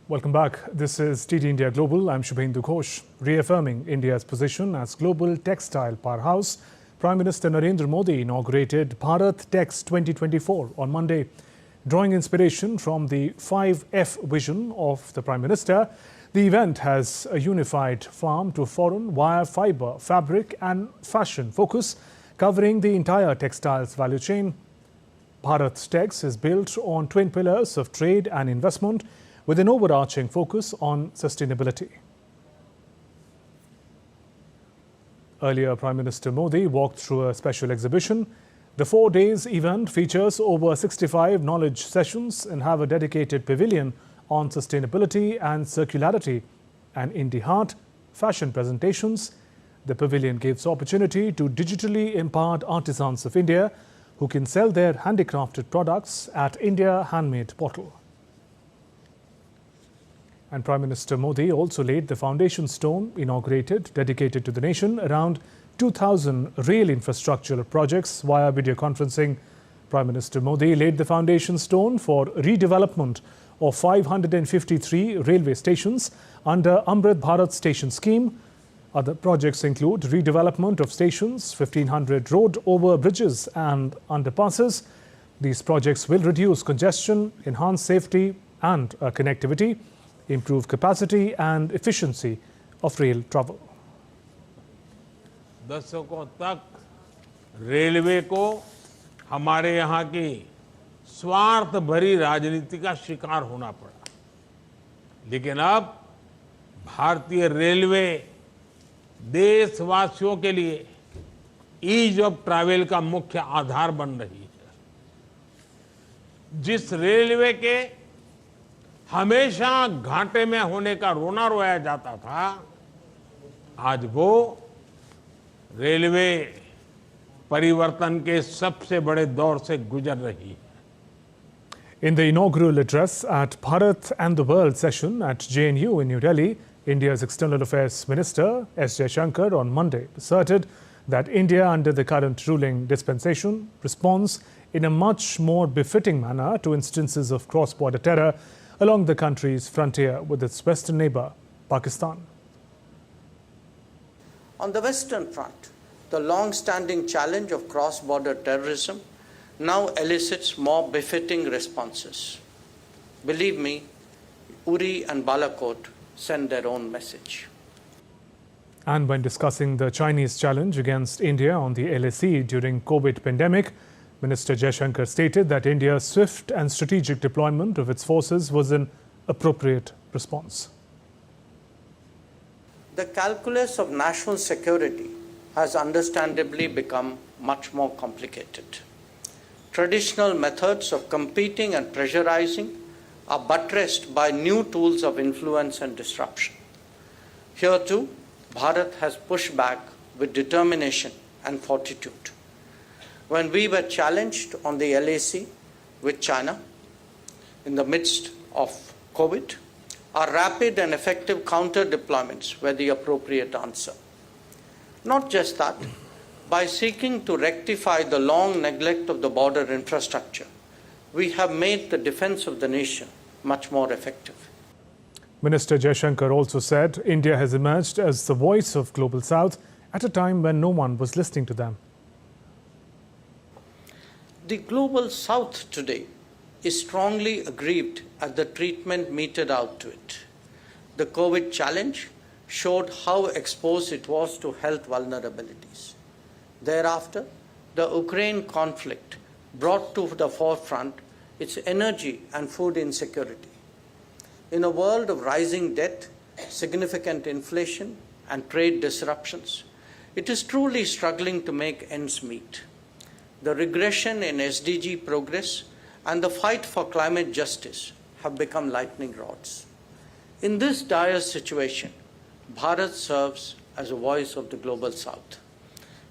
Welcome back. This is TD India Global. I'm Shubhendu Ghosh. Reaffirming India's position as global textile powerhouse, Prime Minister Narendra Modi inaugurated Bharat Tex 2024 on Monday. Drawing inspiration from the 5F vision of the Prime Minister, the event has a unified farm to foreign wire fibre, fabric and fashion focus, covering the entire textiles value chain. Bharat Tex is built on twin pillars of trade and investment, with an overarching focus on sustainability. Earlier, Prime Minister Modi walked through a special exhibition. The 4 days event features over 65 knowledge sessions and have a dedicated pavilion on sustainability and circularity. And in the heart, fashion presentations. The pavilion gives opportunity to digitally empowered artisans of India who can sell their handicrafted products at India Handmade portal. And Prime Minister Modi also laid the foundation stone dedicated to the nation, around 2,000 rail infrastructure projects via video conferencing. Prime Minister Modi laid the foundation stone for redevelopment of 553 railway stations under Amrit Bharat Station Scheme. Other projects include redevelopment of stations, 1,500 road over bridges and underpasses. These projects will reduce congestion, enhance safety and connectivity, improve capacity and efficiency of rail travel. दशकों तक railway को हमारे यहाँ की स्वार्थ भरी राजनीति का शिकार होना पड़ा, लेकिन अब भारतीय रेलवे देशवासियों के लिए ईज ऑफ ट्रैवल का मुख्य आधार बन रही है। जिस रेलवे के हमेशा घाटे में होने का रोना रोया जाता था, आज वो रेलवे परिवर्तन के सबसे बड़े दौर से गुजर रही है। In the inaugural address at Bharat and the World session at JNU in New Delhi, India's External Affairs Minister S. Jaishankar on Monday asserted that India, under the current ruling dispensation, responds in a much more befitting manner to instances of cross-border terror along the country's frontier with its western neighbour, Pakistan. On the Western Front, the long-standing challenge of cross-border terrorism now elicits more befitting responses. Believe me, Uri and Balakot send their own message. And when discussing the Chinese challenge against India on the LAC during COVID pandemic, Minister Jaishankar stated that India's swift and strategic deployment of its forces was an appropriate response. The calculus of national security has understandably become much more complicated. Traditional methods of competing and pressurizing are buttressed by new tools of influence and disruption. Here too, Bharat has pushed back with determination and fortitude. When we were challenged on the LAC with China in the midst of COVID, our rapid and effective counter deployments were the appropriate answer. Not just that, by seeking to rectify the long neglect of the border infrastructure, we have made the defense of the nation much more effective. Minister Jaishankar also said India has emerged as the voice of Global South at a time when no one was listening to them. The Global South today is strongly aggrieved at the treatment meted out to it. The COVID challenge showed how exposed it was to health vulnerabilities. Thereafter, the Ukraine conflict brought to the forefront its energy and food insecurity. In a world of rising debt, significant inflation, and trade disruptions, it is truly struggling to make ends meet. The regression in SDG progress and the fight for climate justice have become lightning rods. In this dire situation, Bharat serves as a voice of the Global South.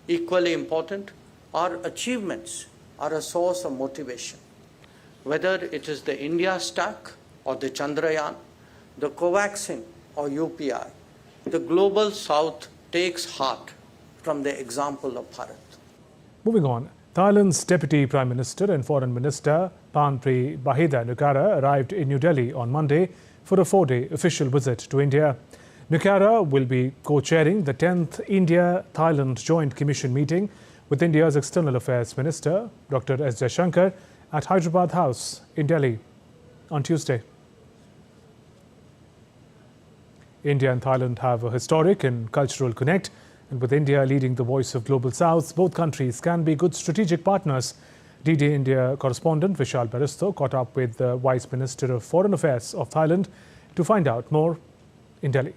Equally important, our achievements are a source of motivation. Whether it is the India Stack or the Chandrayaan, the Covaxin or UPI, the Global South takes heart from the example of Bharat. Moving on, Thailand's Deputy Prime Minister and Foreign Minister Parnpree Bahidanukkara arrived in New Delhi on Monday for a 4-day official visit to India. Nucara will be co-chairing the 10th India-Thailand Joint Commission meeting with India's External Affairs Minister, Dr. S. Jaishankar, at Hyderabad House in Delhi on Tuesday. India and Thailand have a historic and cultural connect, and with India leading the voice of Global South, both countries can be good strategic partners. DD India correspondent Vishal Baristo caught up with the Vice Minister of Foreign Affairs of Thailand to find out more in Delhi.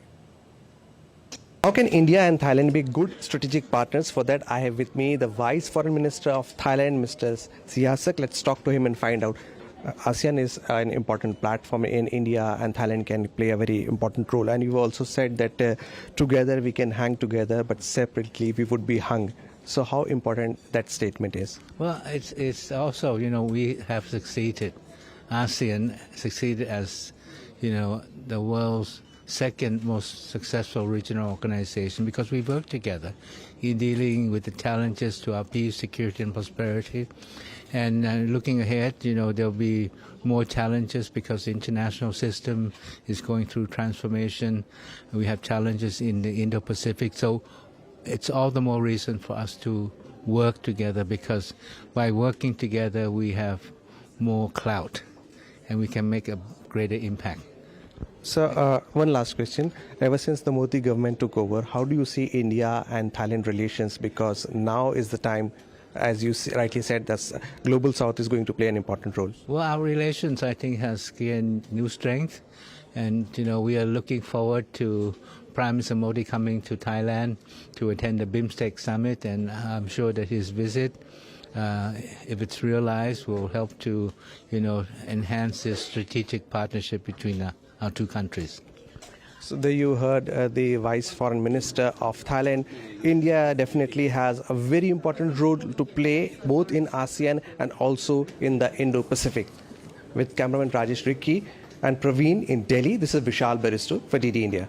How can India and Thailand be good strategic partners? For that, I have with me the Vice Foreign Minister of Thailand, Mr. Jaishankar. Let's talk to him and find out. ASEAN is an important platform in India, and Thailand can play a very important role. And you also said that together we can hang together, but separately we would be hung. So how important that statement is? Well, it's also, we have succeeded. ASEAN succeeded as, the world's second most successful regional organization because we work together in dealing with the challenges to our peace, security, and prosperity. And looking ahead, there'll be more challenges because the international system is going through transformation. We have challenges in the Indo-Pacific. So it's all the more reason for us to work together, because by working together we have more clout and we can make a greater impact. So one last question. Ever since the Modi government took over, how do you see India and Thailand relations? Because now is the time, as you rightly said, that Global South is going to play an important role. Well, our relations, I think, has gained new strength. And, we are looking forward to Prime Minister Modi coming to Thailand to attend the BIMSTEC summit. And I'm sure that his visit, if it's realized, will help to, enhance this strategic partnership between our two countries. So there you heard the Vice Foreign Minister of Thailand. India definitely has a very important role to play both in ASEAN and also in the Indo-Pacific. With cameraman Rajesh Ricky and Praveen in Delhi, this is Vishal Baristo for DD India.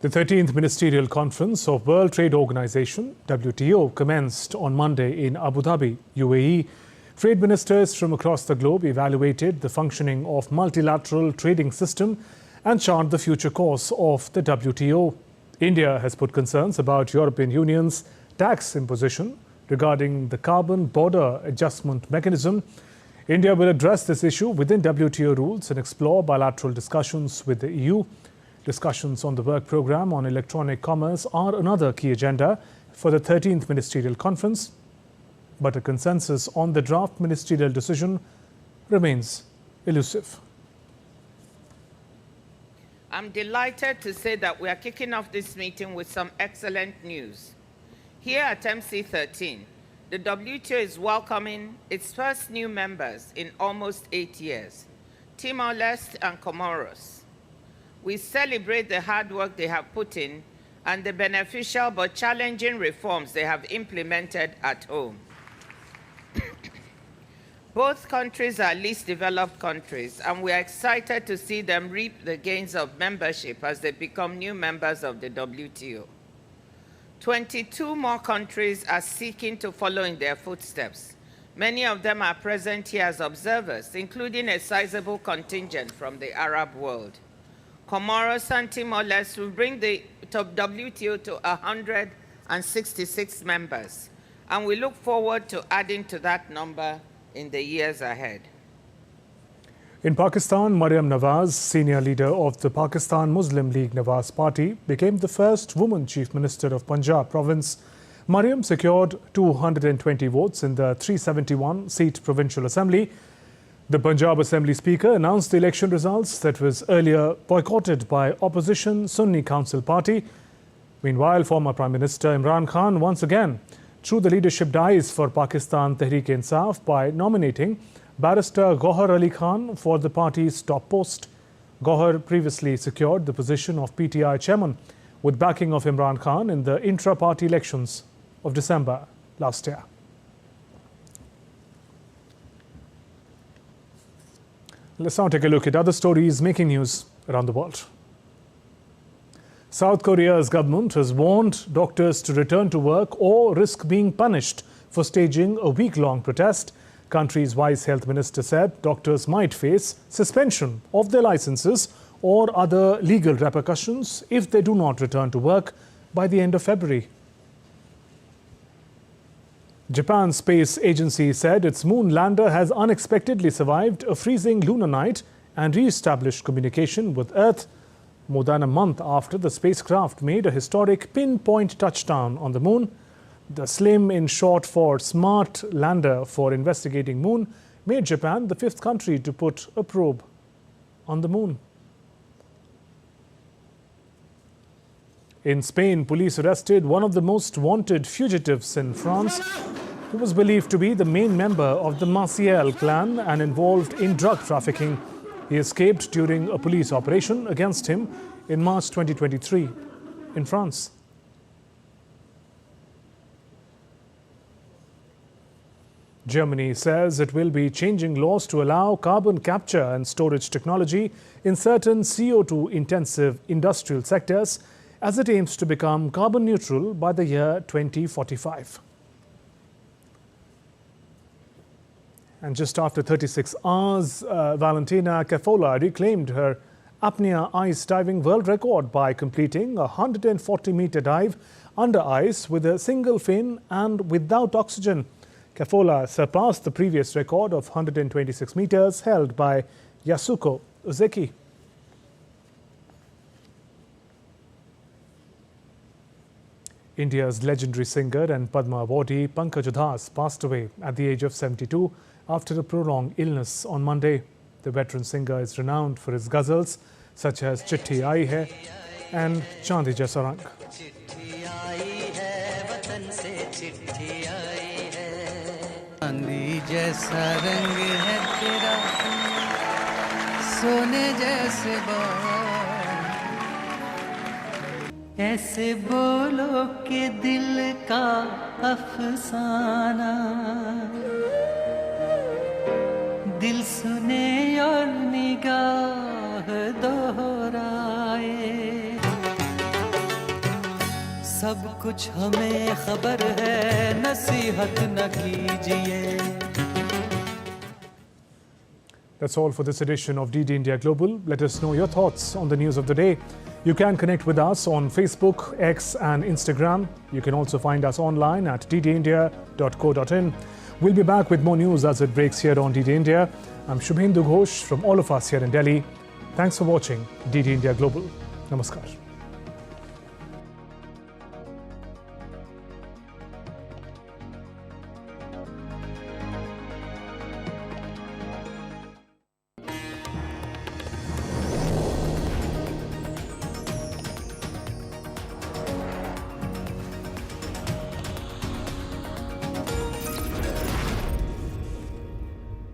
The 13th Ministerial Conference of World Trade Organization, WTO, commenced on Monday in Abu Dhabi, UAE. Trade ministers from across the globe evaluated the functioning of multilateral trading system and chart the future course of the WTO. India has put concerns about European Union's tax imposition regarding the carbon border adjustment mechanism. India will address this issue within WTO rules and explore bilateral discussions with the EU. Discussions on the work program on electronic commerce are another key agenda for the 13th Ministerial Conference, but a consensus on the draft ministerial decision remains elusive. I'm delighted to say that we are kicking off this meeting with some excellent news. Here at MC13, the WTO is welcoming its first new members in almost 8 years, Timor-Leste and Comoros. We celebrate the hard work they have put in and the beneficial but challenging reforms they have implemented at home. Both countries are least developed countries, and we are excited to see them reap the gains of membership as they become new members of the WTO. 22 more countries are seeking to follow in their footsteps. Many of them are present here as observers, including a sizable contingent from the Arab world. Comoros and Timor-Leste will bring the WTO to 166 members, and we look forward to adding to that number in the years ahead. In Pakistan, Maryam Nawaz, senior leader of the Pakistan Muslim League Nawaz Party, became the first woman chief minister of Punjab province. Maryam secured 220 votes in the 371-seat provincial assembly. The Punjab Assembly Speaker announced the election results that was earlier boycotted by opposition Sunni Council Party. Meanwhile, former Prime Minister Imran Khan once again threw the leadership dice for Pakistan Tehreek-e-Insaf by nominating Barrister Gohar Ali Khan for the party's top post. Gohar previously secured the position of PTI chairman with backing of Imran Khan in the intra-party elections of December last year. Let's now take a look at other stories making news around the world. South Korea's government has warned doctors to return to work or risk being punished for staging a week-long protest Country's Vice Health Minister said doctors might face suspension of their licenses or other legal repercussions if they do not return to work by the end of February. Japan's space agency said its moon lander has unexpectedly survived a freezing lunar night and re-established communication with Earth more than a month after the spacecraft made a historic pinpoint touchdown on the moon. The slim, in short for Smart Lander for investigating moon, made Japan the 5th country to put a probe on the moon. In Spain, police arrested one of the most wanted fugitives in France, who was believed to be the main member of the Maciel clan and involved in drug trafficking. He escaped during a police operation against him in March 2023 in France. Germany says it will be changing laws to allow carbon capture and storage technology in certain CO2-intensive industrial sectors as it aims to become carbon neutral by the year 2045. And just after 36 hours, Valentina Cafola reclaimed her apnea ice diving world record by completing a 140-meter dive under ice with a single fin and without oxygen. Cafola surpassed the previous record of 126 meters held by Yasuko Ozeki. India's legendary singer and Padma awardee Pankaj Udhas passed away at the age of 72 after a prolonged illness on Monday. The veteran singer is renowned for his ghazals such as Chitti Aayi Hai and Chandi Jaisa Rang. चांदी जैसा रंग है तेरा सोने जैसे बाल ऐसे बोलो के दिल का अफसाना दिल सुने और निगाह दोहराए सब कुछ हमें खबर है नसीहत न कीजिए. That's all for this edition of DD India Global. Let us know your thoughts on the news of the day. You can connect with us on Facebook, X and Instagram. You can also find us online at ddindia.co.in. We'll be back with more news as it breaks here on DD India. I'm Shubhendu Ghosh from all of us here in Delhi. Thanks for watching DD India Global. Namaskar.